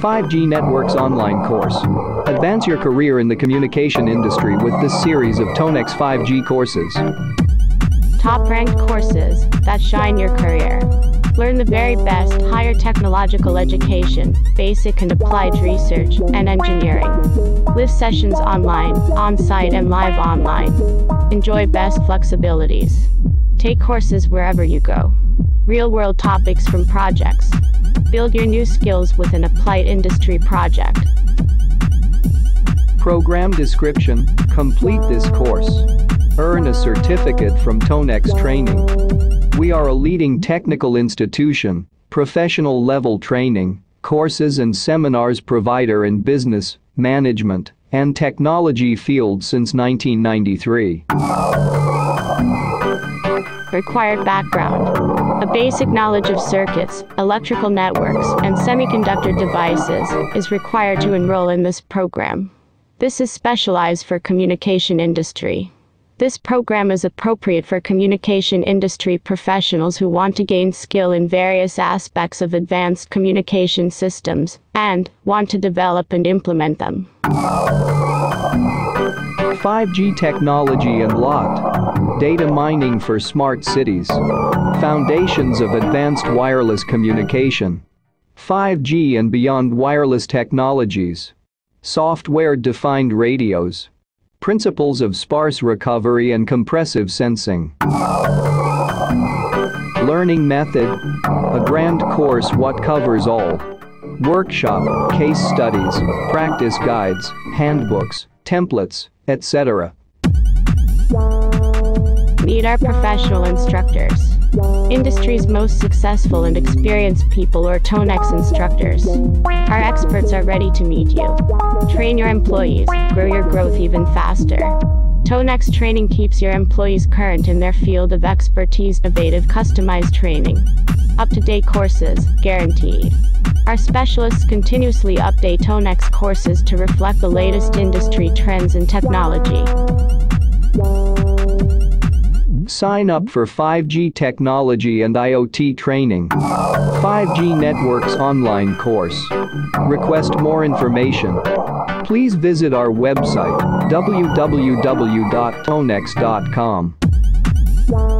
5G Networks online course. Advance your career in the communication industry with this series of Tonex 5G courses. Top-ranked courses that shine your career. Learn the very best higher technological education, basic and applied research, and engineering. Live sessions online, on-site and live online. Enjoy best flexibilities. Take courses wherever you go. Real-world topics from projects. Build your new skills with an applied industry project. Program description: complete this course. Earn a certificate from Tonex Training. We are a leading technical institution, professional level training, courses and seminars provider in business, management, and technology fields since 1993. Required background: a basic knowledge of circuits, electrical networks, and semiconductor devices is required to enroll in this program. This is specialized for communication industry. This program is appropriate for communication industry professionals who want to gain skill in various aspects of advanced communication systems and want to develop and implement them. 5G technology and LOT. Data mining for smart cities. Foundations of advanced wireless communication. 5G and beyond wireless technologies. Software-defined radios. Principles of sparse recovery and compressive sensing. Learning method. A grand course what covers all. Workshop, case studies, practice guides, handbooks, templates, etc. Meet our professional instructors. Industry's most successful and experienced people or Tonex instructors. Our experts are ready to meet you. Train your employees, grow your growth even faster. Tonex Training keeps your employees current in their field of expertise, innovative customized training. Up-to-date courses, guaranteed. Our specialists continuously update Tonex courses to reflect the latest industry trends and technology. Sign up for 5G technology and IoT training. 5G Networks online course. Request more information. Please visit our website www.tonex.com.